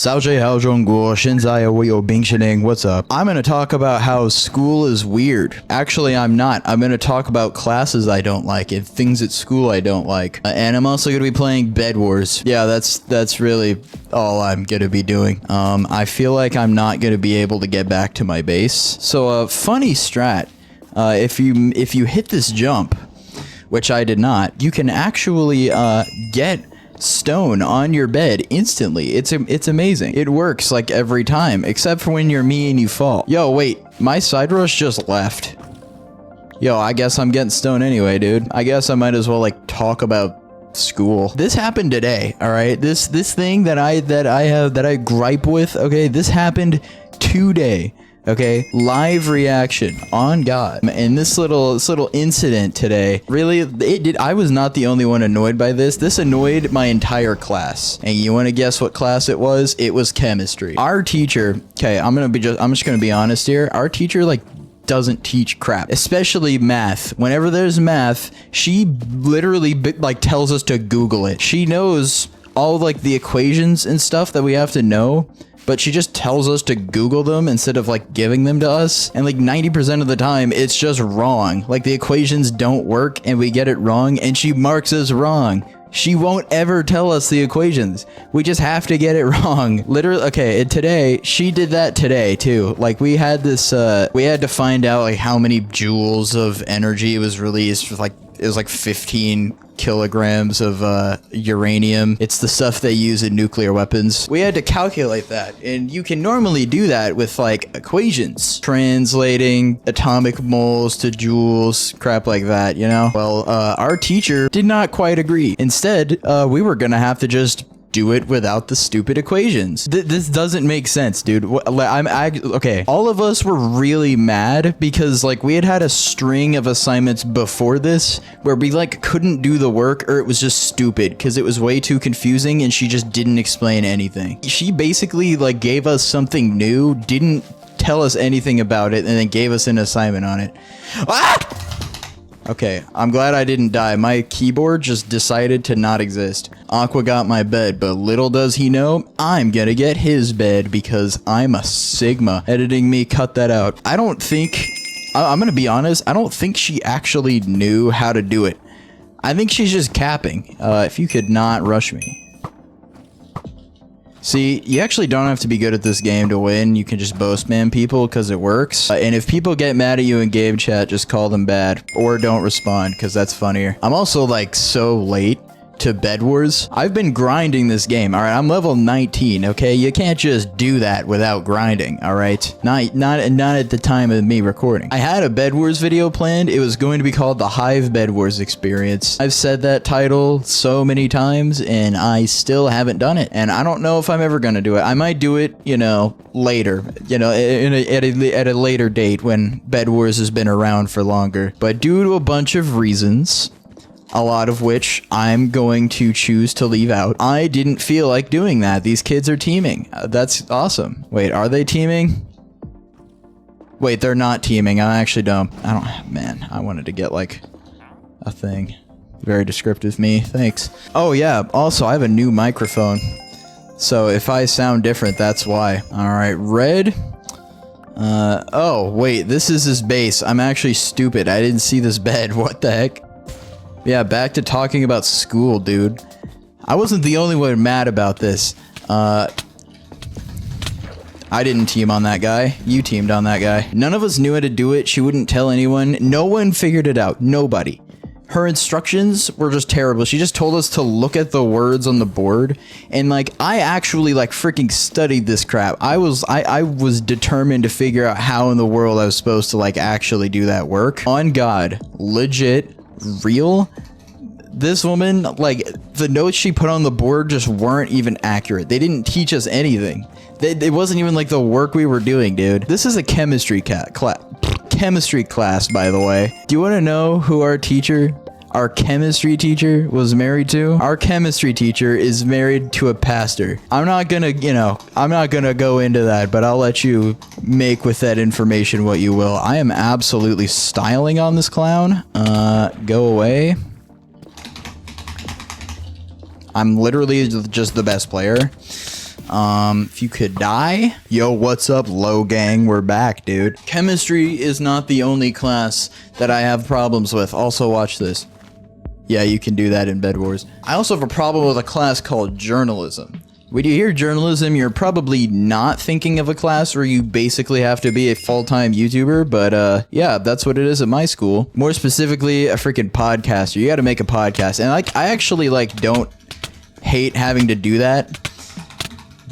What's up? I'm going to talk about how school is weird. Actually, I'm not. I'm going to talk about classes I don't like and things at school I don't like. And I'm also going to be playing Bed Wars. Yeah, that's really all I'm going to be doing. I feel like I'm not going to be able to get back to my base. So, funny strat. If you hit this jump, which I did not, you can actually get stone on your bed instantly. It's amazing. It works like every time, except for when you're me and you fall. Yo, wait, my side rush just left. Yo, I guess I'm getting stone anyway, dude. I guess I might as well like talk about school. This happened today, all right? This thing that I gripe with, okay? This happened today. Okay, live reaction on God. And this little incident today, really, I was not the only one annoyed by this. This annoyed my entire class. And you want to guess what class it was? It was chemistry. Our teacher, okay, I'm just gonna be honest here. Our teacher like doesn't teach crap, especially math. Whenever there's math, she literally like tells us to Google it. She knows all like the equations and stuff that we have to know, but she just tells us to Google them instead of like giving them to us. And like 90% of the time, it's just wrong. Like the equations don't work and we get it wrong and she marks us wrong. She won't ever tell us the equations. We just have to get it wrong. Literally, okay, and today, she did that today too. Like we had this, we had to find out like how many joules of energy was released. Like it was like 15 kilograms of uranium. It's the stuff they use in nuclear weapons. We had to calculate that, and you can normally do that with like equations, translating atomic moles to joules, crap like that, you know? Well, our teacher did not quite agree. Instead, we were gonna have to just do it without the stupid equations. This doesn't make sense, dude. Okay, all of us were really mad because like we had a string of assignments before this where we like couldn't do the work or it was just stupid because it was way too confusing and she just didn't explain anything. She basically like gave us something new, didn't tell us anything about it, and then gave us an assignment on it. Ah! Okay, I'm glad I didn't die. My keyboard just decided to not exist. Aqua got my bed, but little does he know, I'm gonna get his bed because I'm a Sigma. Editing me, cut that out. I don't think, I'm gonna be honest, I don't think she actually knew how to do it. I think she's just capping. If you could not rush me. See, you actually don't have to be good at this game to win. You can just bow spam people because it works. And if people get mad at you in game chat, just call them bad or don't respond because that's funnier. I'm also like so late to Bed Wars. I've been grinding this game. All right, I'm level 19. Okay, you can't just do that without grinding. All right, not at the time of me recording. I had a Bed Wars video planned. It was going to be called the Hive Bedwars experience. I've said that title so many times and I still haven't done it. And I don't know if I'm ever gonna do it. I might do it, you know, later. You know, at a later date when Bed Wars has been around for longer. But due to a bunch of reasons, a lot of which I'm going to choose to leave out, I didn't feel like doing that. These kids are teaming. That's awesome. Wait, are they teaming? Wait, they're not teaming. I actually don't. Man, I wanted to get like a thing. Very descriptive me. Thanks. Oh yeah, also I have a new microphone. So if I sound different, that's why. All right, red. Oh, wait, this is his base. I'm actually stupid. I didn't see this bed. What the heck? Yeah, back to talking about school, dude. I wasn't the only one mad about this. I didn't team on that guy. You teamed on that guy. None of us knew how to do it. She wouldn't tell anyone. No one figured it out. Nobody. Her instructions were just terrible. She just told us to look at the words on the board. And like, I actually like freaking studied this crap. I was determined to figure out how in the world I was supposed to like actually do that work. On God, legit. Real, this woman, like the notes she put on the board just weren't even accurate. They didn't teach us anything. It wasn't even like the work we were doing, dude. This is a chemistry class, by the way. Do you want to know who our chemistry teacher was married to? Our chemistry teacher is married to a pastor. I'm not gonna go into that, but I'll let you make with that information what you will. I am absolutely styling on this clown. Go away. I'm literally just the best player. If you could die. Yo, what's up, low gang? We're back, dude. Chemistry is not the only class that I have problems with. Also, watch this. Yeah, you can do that in Bed Wars. I also have a problem with a class called journalism. When you hear journalism, you're probably not thinking of a class where you basically have to be a full-time YouTuber, but yeah, that's what it is at my school. More specifically, a freaking podcaster. You gotta make a podcast. And like, I actually like don't hate having to do that,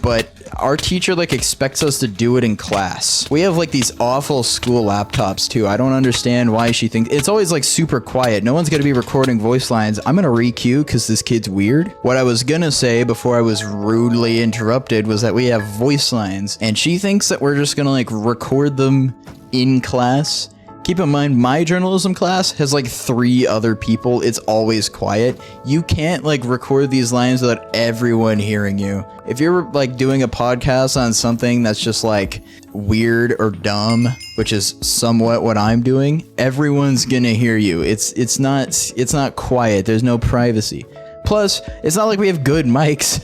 but our teacher like expects us to do it in class. We have like these awful school laptops too. I don't understand why she thinks it's always like super quiet. No one's gonna be recording voice lines. I'm gonna re-queue because this kid's weird. What I was gonna say before I was rudely interrupted was that we have voice lines and she thinks that we're just gonna like record them in class. Keep in mind, my journalism class has like 3 other people. It's always quiet. You can't like record these lines without everyone hearing you. If you're like doing a podcast on something that's just like weird or dumb, which is somewhat what I'm doing, everyone's gonna hear you. It's not quiet. There's no privacy. Plus, it's not like we have good mics.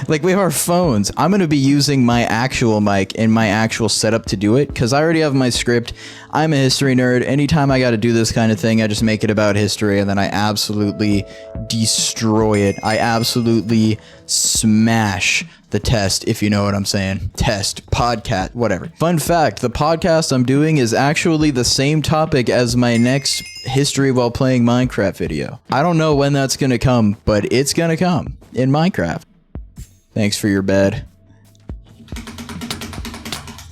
Like, we have our phones. I'm going to be using my actual mic and my actual setup to do it, because I already have my script. I'm a history nerd. Anytime I got to do this kind of thing, I just make it about history, and then I absolutely destroy it. I absolutely smash the test, if you know what I'm saying. Test, podcast, whatever. Fun fact, the podcast I'm doing is actually the same topic as my next history while playing Minecraft video. I don't know when that's gonna come, but it's gonna come in Minecraft. Thanks for your bed.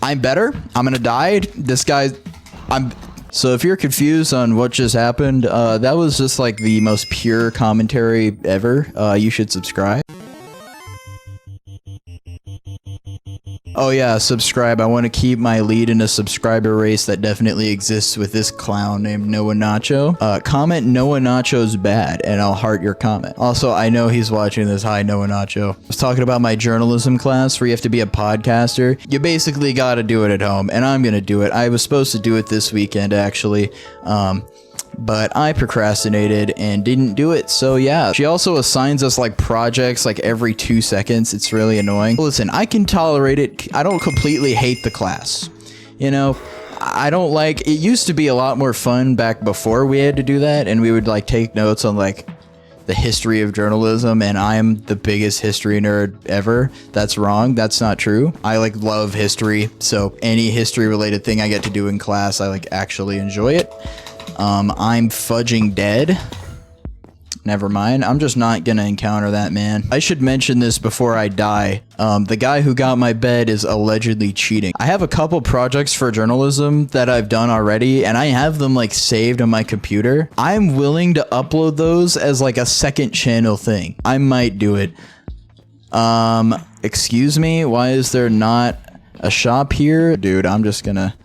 I'm better. I'm gonna die. This guy, So if you're confused on what just happened, that was just like the most pure commentary ever. You should subscribe. Oh yeah, subscribe. I want to keep my lead in a subscriber race that definitely exists with this clown named Noah Nacho. Comment Noah Nacho's bad and I'll heart your comment. Also, I know he's watching this. Hi, Noah Nacho. I was talking about my journalism class where you have to be a podcaster. You basically got to do it at home, and I'm going to do it. I was supposed to do it this weekend, actually. But I procrastinated and didn't do it, so yeah. She also assigns us like projects like every 2 seconds. It's really annoying. Listen, I can tolerate it. I don't completely hate the class. You know, I don't like, it used to be a lot more fun back before we had to do that, and we would like take notes on like the history of journalism, and I'm the biggest history nerd ever. That's wrong. That's not true. I like love history, so any history related thing I get to do in class, I like actually enjoy it. I'm fudging dead. Never mind. I'm just not gonna encounter that man. I should mention this before I die. The guy who got my bed is allegedly cheating. I have a couple projects for journalism that I've done already, and I have them like saved on my computer. I'm willing to upload those as like a second channel thing. I might do it. Excuse me? Why is there not a shop here? Dude, I'm just gonna...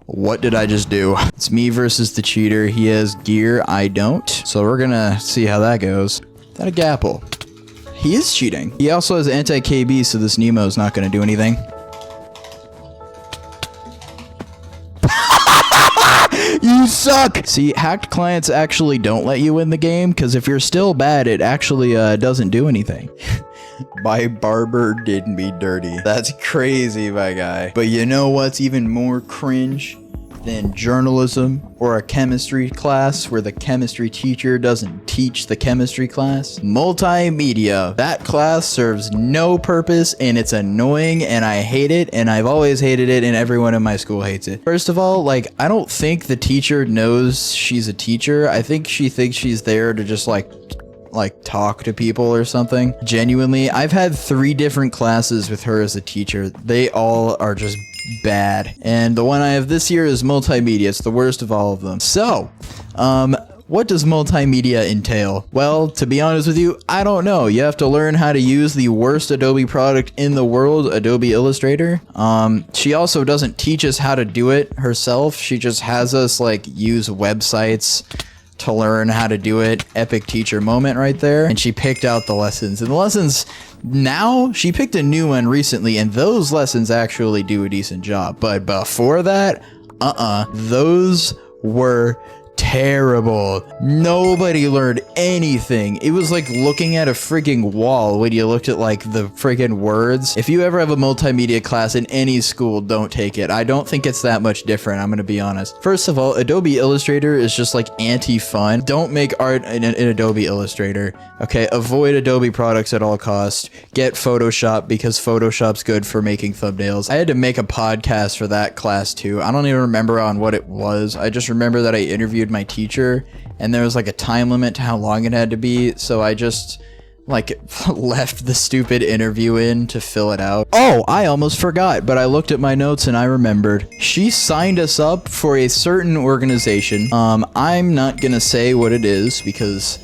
What did I just do? It's me versus the cheater. He has gear, I don't. So we're gonna see how that goes. Is that a gapple? He is cheating. He also has anti-KB, so this Nemo's not gonna do anything. You suck! See, hacked clients actually don't let you win the game, because if you're still bad, it actually doesn't do anything. My barber did me dirty. That's crazy, my guy. But you know what's even more cringe than journalism or a chemistry class where the chemistry teacher doesn't teach the chemistry class? Multimedia. That class serves no purpose, and it's annoying, and I hate it, and I've always hated it, and everyone in my school hates it. First of all, like, I don't think the teacher knows she's a teacher. I think she thinks she's there to just like talk to people or something. Genuinely, I've had 3 different classes with her as a teacher. They all are just bad. And the one I have this year is multimedia. It's the worst of all of them. So, what does multimedia entail? Well, to be honest with you, I don't know. You have to learn how to use the worst Adobe product in the world, Adobe Illustrator. She also doesn't teach us how to do it herself. She just has us like use websites to learn how to do it. Epic teacher moment right there. And she picked out the lessons. And the lessons, now, she picked a new one recently, and those lessons actually do a decent job. But before that, those were terrible. Nobody learned anything. It was like looking at a freaking wall when you looked at like the freaking words. If you ever have a multimedia class in any school, don't take it. I don't think it's that much different, I'm gonna be honest. First of all, Adobe Illustrator is just like anti-fun. Don't make art in Adobe Illustrator, okay? Avoid Adobe products at all costs. Get Photoshop because Photoshop's good for making thumbnails. I had to make a podcast for that class too. I don't even remember on what it was. I just remember that I interviewed my teacher and there was like a time limit to how long it had to be, so I just like left the stupid interview in to fill it out. Oh, I almost forgot, but I looked at my notes and I remembered. She signed us up for a certain organization. I'm not gonna say what it is because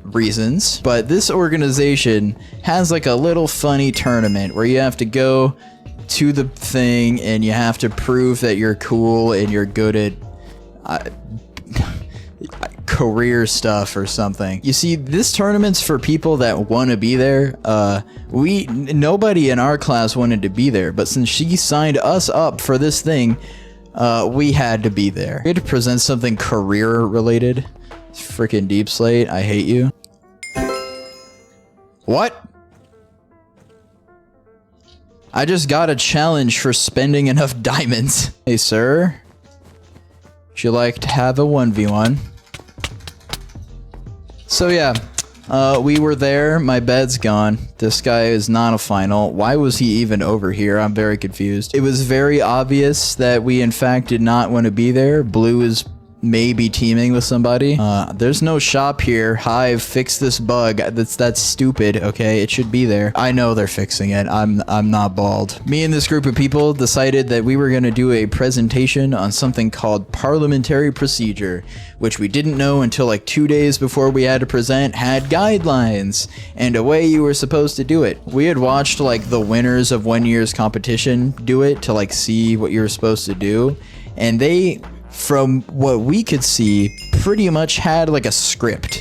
reasons, but this organization has like a little funny tournament where you have to go to the thing and you have to prove that you're cool and you're good at career stuff or something. You see, this tournament's for people that want to be there. Nobody in our class wanted to be there, but since she signed us up for this thing, we had to be there. We had to present something career related. Freaking Deep Slate, I hate you. What? I just got a challenge for spending enough diamonds. Hey, sir. Would you like to have a 1v1? So yeah, we were there. My bed's gone. This guy is not a final. Why was he even over here? I'm very confused. It was very obvious that we in fact did not want to be there. Blue is maybe teaming with somebody. There's no shop here. Hive, fix this bug. That's stupid, okay? It should be there. I know they're fixing it. I'm not bald. Me and this group of people decided that we were gonna do a presentation on something called parliamentary procedure, which we didn't know until like 2 days before we had to present, had guidelines and a way you were supposed to do it. We had watched like the winners of 1 year's competition do it to like see what you were supposed to do, and they, from what we could see, pretty much had like a script.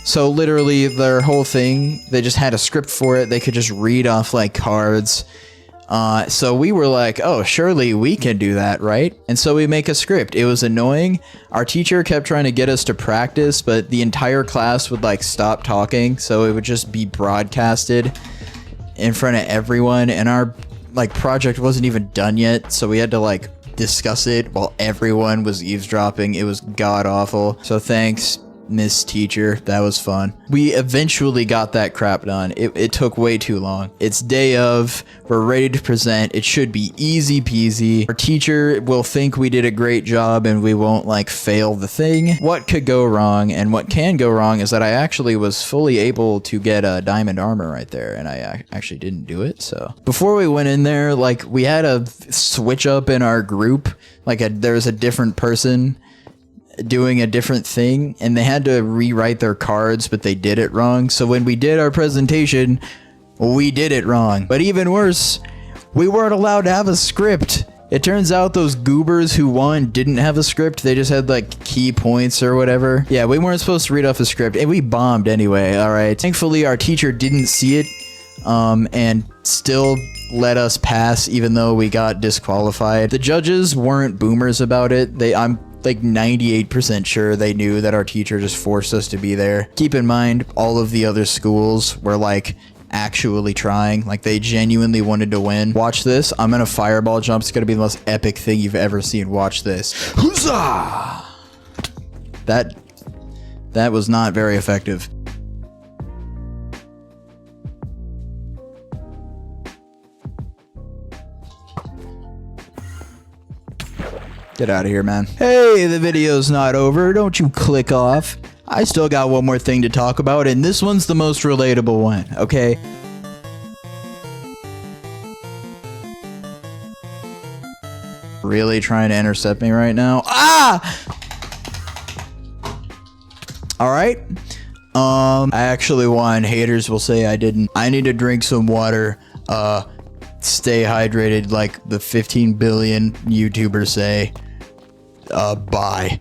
So literally their whole thing, they just had a script for it. They could just read off like cards. So we were like, oh, surely we can do that, right? And so we make a script. It was annoying. Our teacher kept trying to get us to practice, but the entire class would like stop talking. So it would just be broadcasted in front of everyone. And our like project wasn't even done yet. So we had to like discuss it while everyone was eavesdropping. It was god awful. So thanks, Miss Teacher. That was fun. We eventually got that crap done. It took way too long. It's day of. We're ready to present. It should be easy peasy. Our teacher will think we did a great job and we won't like fail the thing. What could go wrong and what can go wrong is that I actually was fully able to get a diamond armor right there and I actually didn't do it. So before we went in there, like we had a switch up in our group. Like there's a different person doing a different thing and they had to rewrite their cards, but they did it wrong. So when we did our presentation, we did it wrong. But even worse, we weren't allowed to have a script. It turns out those goobers who won didn't have a script. They just had like key points or whatever. Yeah, we weren't supposed to read off a script and we bombed anyway. All right. Thankfully, our teacher didn't see it and still let us pass even though we got disqualified. The judges weren't boomers about it. I'm like 98% sure they knew that our teacher just forced us to be there. Keep in mind, all of the other schools were like actually trying, like they genuinely wanted to win. Watch this. I'm gonna fireball jump. It's gonna be the most epic thing you've ever seen. Watch this. Huzzah! That was not very effective. Get out of here, man. Hey, the video's not over. Don't you click off. I still got one more thing to talk about, and this one's the most relatable one, okay? Really trying to intercept me right now? Ah! Alright. I actually won. Haters will say I didn't. I need to drink some water. Stay hydrated like the 15 billion YouTubers say. Bye.